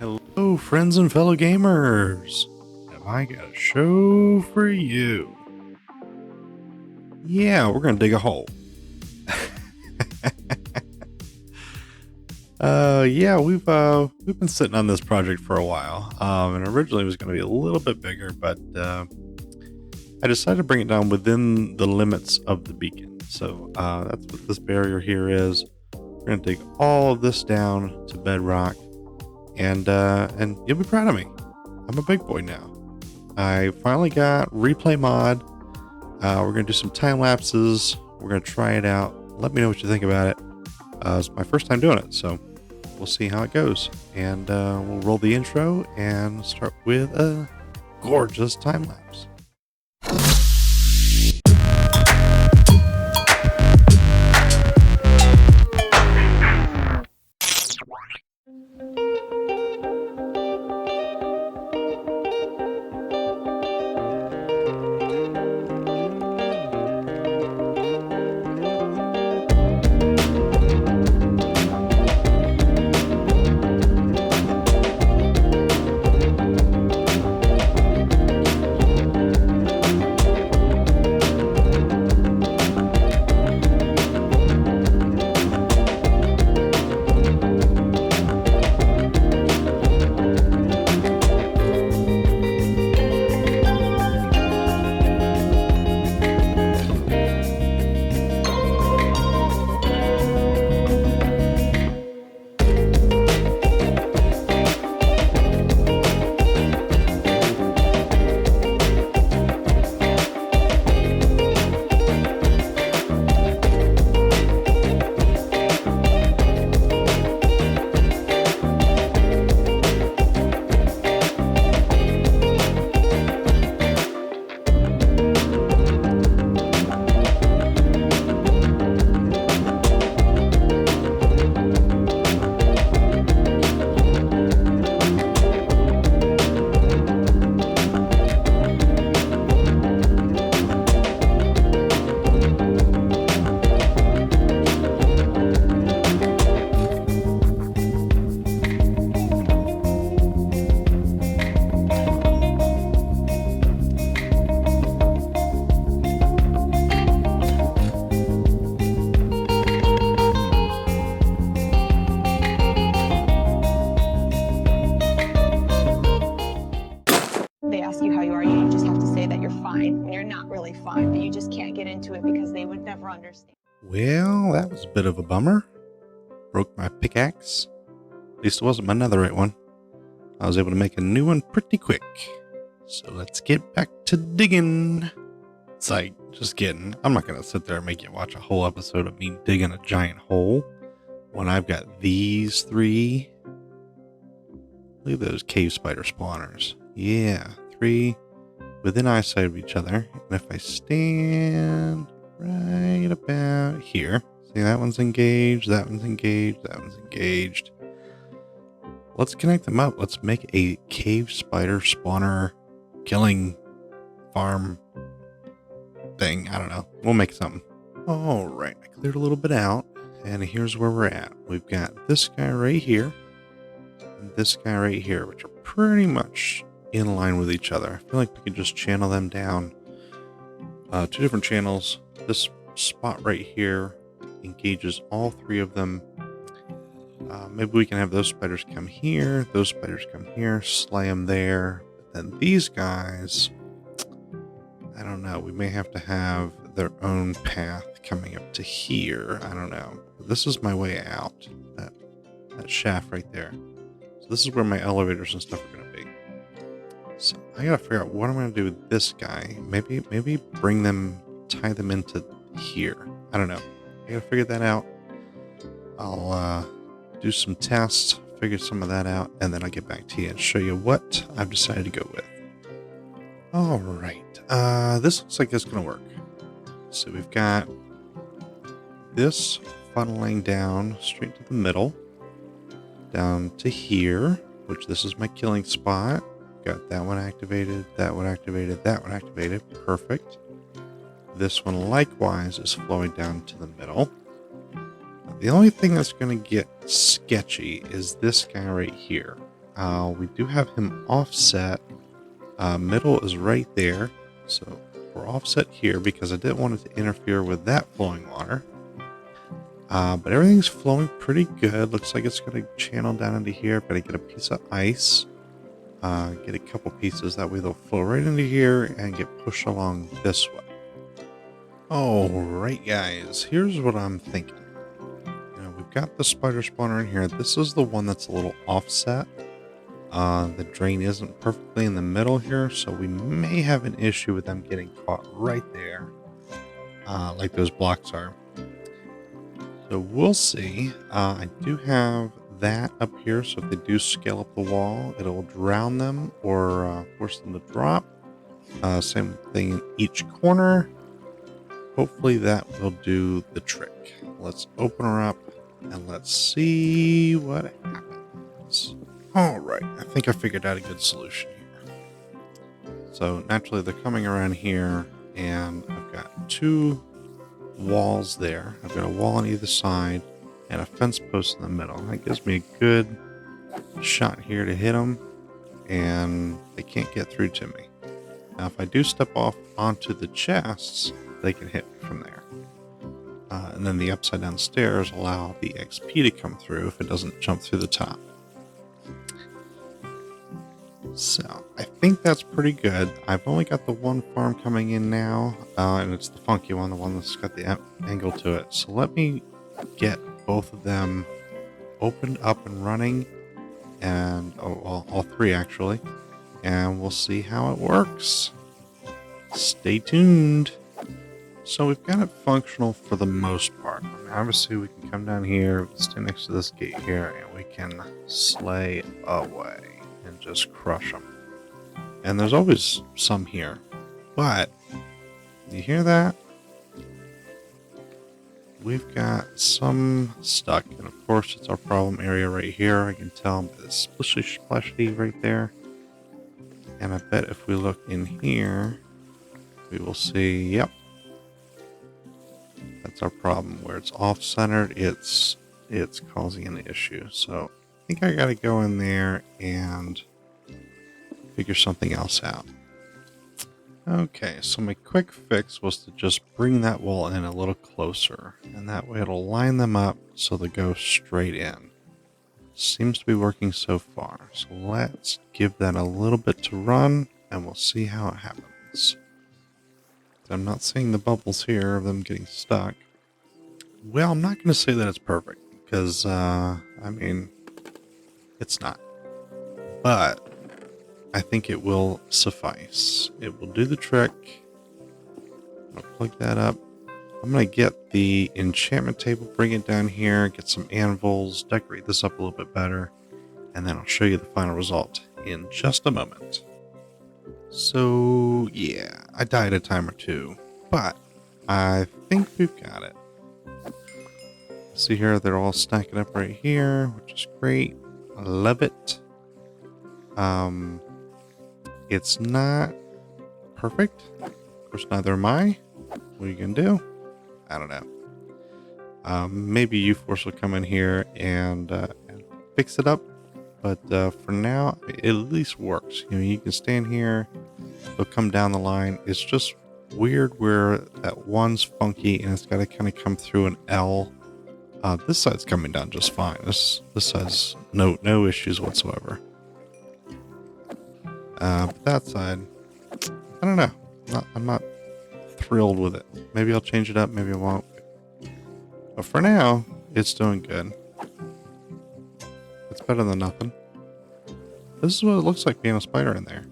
Hello, friends and fellow gamers. Have I got a show for you? Yeah, we're gonna dig a hole. Yeah, we've been sitting on this project for a while. And originally it was gonna be a little bit bigger, but I decided to bring it down within the limits of the beacon. So that's what this barrier here is. We're gonna dig all of this down to bedrock, and you'll be proud of me. I'm a big boy now. I finally got replay mod. We're gonna do some time lapses. We're gonna try it out. Let me know what you think about it. It's my first time doing it, so we'll see how it goes. And we'll roll the intro and start with a gorgeous time lapse. They ask you how you are, you just have to say that you're fine when you're not really fine, but you just can't get into it because they would never understand. Well, that was a bit of a bummer. Broke my pickaxe. At least it wasn't my netherite one. I was able to make a new one pretty quick. So let's get back to digging. It's like, just kidding. I'm not going to sit there and make you watch a whole episode of me digging a giant hole when I've got these three. Look at those cave spider spawners. Yeah, 3 within eyesight of each other. And if I stand right about here, see, that one's engaged, that one's engaged, that one's engaged. Let's connect them up. Let's make a cave spider spawner killing farm thing. I don't know. We'll make something. All right, I cleared a little bit out, and here's where we're at. We've got this guy right here and this guy right here, which are pretty much in line with each other. I feel like we could just channel them down 2 different channels. This spot right here engages all 3 of them. Maybe we can have those spiders come here, those spiders come here, slay them there. But then these guys, I don't know. We may have to have their own path coming up to here. I don't know. This is my way out. That shaft right there. So this is where my elevators and stuff are going to be. So I gotta figure out what I'm gonna do with this guy. Maybe bring them, tie them into here. I don't know. I gotta figure that out. I'll do some tests, figure some of that out, and then I'll get back to you and show you what I've decided to go with. All right. This looks like it's gonna work. So we've got this funneling down straight to the middle, down to here, which this is my killing spot. Got that one activated, that one activated, that one activated. Perfect. This one likewise is flowing down to the middle. The only thing that's going to get sketchy is this guy right here. We do have him offset. Middle is right there. So we're offset here because I didn't want it to interfere with that flowing water. But everything's flowing pretty good. Looks like it's going to channel down into here. Got to get a piece of ice. Get a couple pieces. That way they'll flow right into here and get pushed along this way. Alright guys, here's what I'm thinking. We've got the spider spawner in here. This is the one that's a little offset. The drain isn't perfectly in the middle here, so we may have an issue with them getting caught right there, like those blocks are. So we'll see. I do have that up here, so if they do scale up the wall, it'll drown them or force them to drop. Same thing in each corner. Hopefully that will do the trick. Let's open her up and let's see what happens. Alright, I think I figured out a good solution here. So naturally they're coming around here, and I've got two walls there. I've got a wall on either side and a fence post in the middle. That gives me a good shot here to hit them, and they can't get through to me. Now if I do step off onto the chests, they can hit me from there. And then the upside down stairs allow the XP to come through if it doesn't jump through the top. So I think that's pretty good. I've only got the one farm coming in now, and it's the funky one, the one that's got the angle to it. So let me get both of them opened up and running, and all three actually, and we'll see how it works. Stay tuned. So we've got it functional for the most part. I mean, obviously we can come down here, stay next to this gate here, and we can slay away and just crush them. And there's always some here, but you hear that? We've got some stuck, and of course it's our problem area right here. I can tell by the splishy splashy right there. And I bet if we look in here, we will see, yep, that's our problem. Where it's off-centered, it's causing an issue. So I think I gotta go in there and figure something else out. Okay, so my quick fix was to just bring that wall in a little closer, and that way it'll line them up so they go straight in. Seems to be working so far. So let's give that a little bit to run, and we'll see how it happens. I'm not seeing the bubbles here of them getting stuck. Well, I'm not going to say that it's perfect, because, I mean, it's not. But I think it will suffice. It will do the trick. I'll plug that up. I'm going to get the enchantment table, bring it down here, get some anvils, decorate this up a little bit better, and then I'll show you the final result in just a moment. So, yeah, I died a time or two, but I think we've got it. See here, they're all stacking up right here, which is great. I love it. It's not perfect. Of course, neither am I. What are you going to do? I don't know. Maybe U-Force will come in here and fix it up. But for now, it at least works. You know, you can stand here, they'll come down the line. It's just weird where that one's funky and it's got to kind of come through an L. This side's coming down just fine. This side's no issues whatsoever. But that side, I don't know. I'm not thrilled with it. Maybe I'll change it up, maybe I won't. But for now, it's doing good. It's better than nothing. This is what it looks like being a spider in there.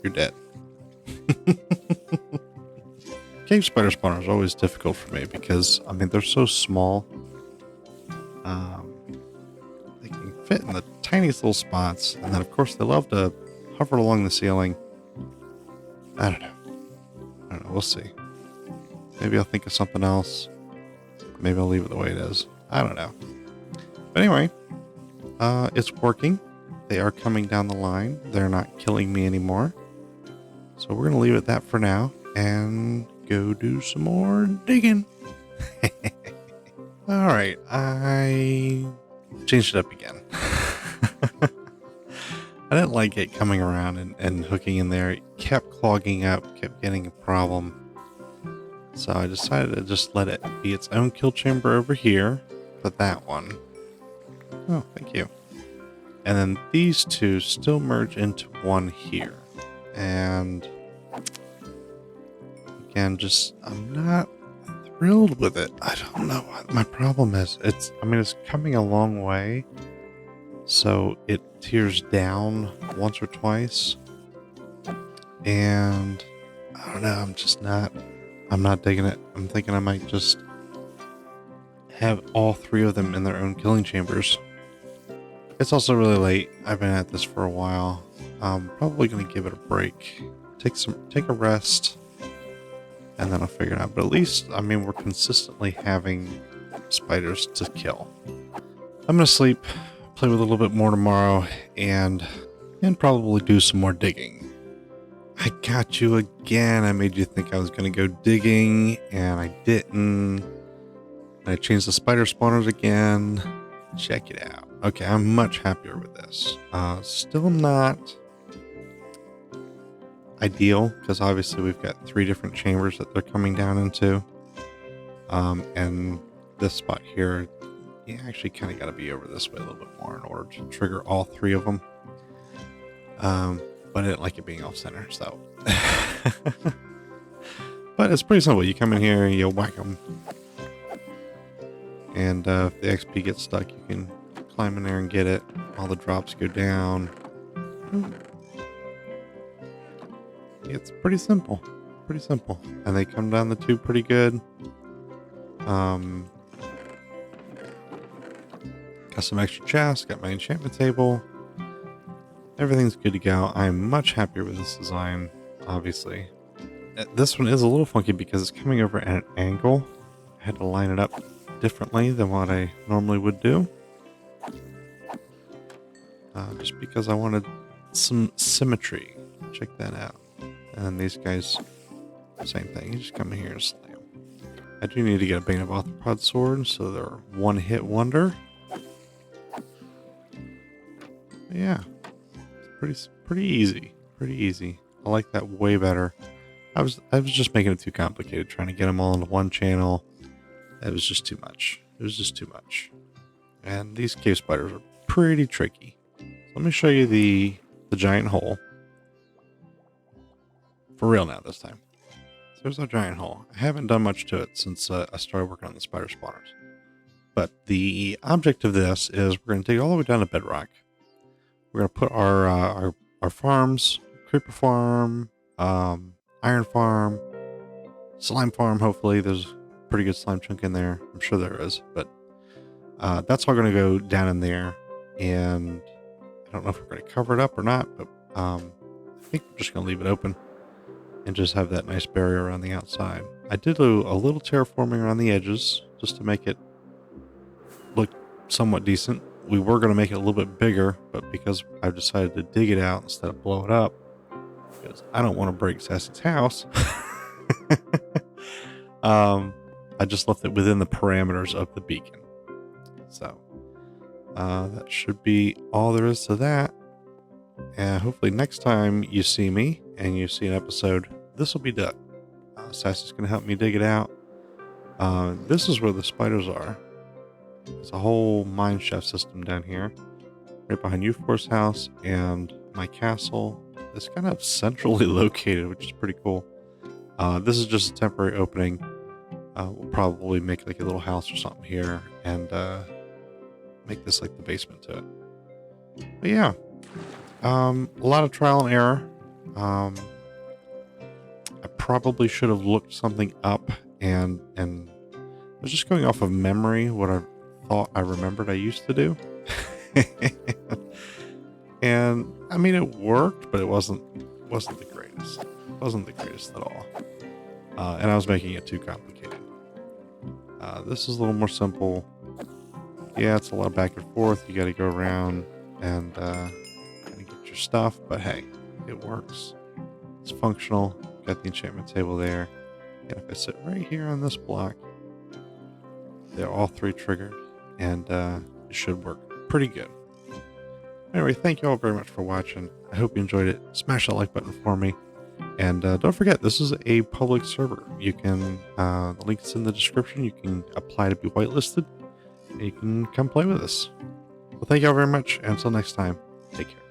You're dead. Cave spider spawners are always difficult for me because, I mean, they're so small. They can fit in the tiniest little spots. And then, of course, they love to hover along the ceiling. I don't know. We'll see. Maybe I'll think of something else. Maybe I'll leave it the way it is. I don't know. But anyway, it's working. They are coming down the line. They're not killing me anymore. So we're going to leave it at that for now and go do some more digging. All right. I changed it up again. I didn't like it coming around and hooking in there. It kept clogging up, kept getting a problem. So I decided to just let it be its own kill chamber over here. Put that one. Oh, thank you. And then these two still merge into one here. And again, just I'm not thrilled with it. I don't know what my problem is. It's coming a long way. So it tears down once or twice. And I don't know, I'm not digging it. I'm thinking I might just have all three of them in their own killing chambers. It's also really late. I've been at this for a while. I'm probably going to give it a break. Take a rest. And then I'll figure it out. But at least, we're consistently having spiders to kill. I'm going to sleep, play with a little bit more tomorrow, and probably do some more digging. I got you again. I made you think I was going to go digging, and I didn't. I changed the spider spawners again. Check it out. Okay, I'm much happier with this. Still not ideal, because obviously we've got 3 different chambers that they're coming down into. And this spot here, you actually kind of got to be over this way a little bit more in order to trigger all 3 of them. But I didn't like it being off center, so. But it's pretty simple. You come in here, you whack them. And if the XP gets stuck, you can climb in there and get it. All the drops go down. It's pretty simple. Pretty simple. And they come down the tube pretty good. Got some extra chests. Got my enchantment table. Everything's good to go. I'm much happier with this design, obviously. This one is a little funky because it's coming over at an angle. I had to line it up differently than what I normally would do. Just because I wanted some symmetry. Check that out. And these guys, same thing. You just come in here and slam. I do need to get a Bane of Arthropod sword, so they're one-hit wonder. But yeah. Pretty easy. Pretty easy. I like that way better. I was just making it too complicated, trying to get them all into one channel. It was just too much. It was just too much. And these cave spiders are pretty tricky. So let me show you the giant hole. For real now this time. So there's our giant hole. I haven't done much to it since I started working on the spider spawners. But the object of this is we're going to dig all the way down to bedrock. We're going to put our farms, creeper farm, iron farm, slime farm. Hopefully there's a pretty good slime chunk in there. I'm sure there is, but that's all going to go down in there. And I don't know if we're going to cover it up or not, but I think we're just going to leave it open and just have that nice barrier around the outside. I did do a little terraforming around the edges just to make it look somewhat decent. We were going to make it a little bit bigger, but because I've decided to dig it out instead of blow it up, because I don't want to break Sassy's house, I just left it within the parameters of the beacon. So that should be all there is to that. And hopefully next time you see me and you see an episode, this will be done. Sassy's going to help me dig it out. This is where the spiders are. There's a whole mine shaft system down here, right behind Euphor's house, and my castle is kind of centrally located, which is pretty cool. This is just a temporary opening. We'll probably make like a little house or something here, and make this like the basement to it. But yeah, a lot of trial and error. I probably should have looked something up, and I was just going off of memory what I thought I remembered I used to do. And it worked, but it wasn't the greatest. It wasn't the greatest at all. And I was making it too complicated. This is a little more simple. Yeah, it's a lot back and forth. You got to go around and kind of get your stuff, but hey, it works. It's functional. Got the enchantment table there. And if I sit right here on this block, they're all 3 triggered, and it should work pretty good. Anyway, thank you all very much for watching. I hope you enjoyed it. Smash that like button for me. And don't forget, this is a public server. You can, the link's in the description. You can apply to be whitelisted. And you can come play with us. Well, thank you all very much. And until next time, take care.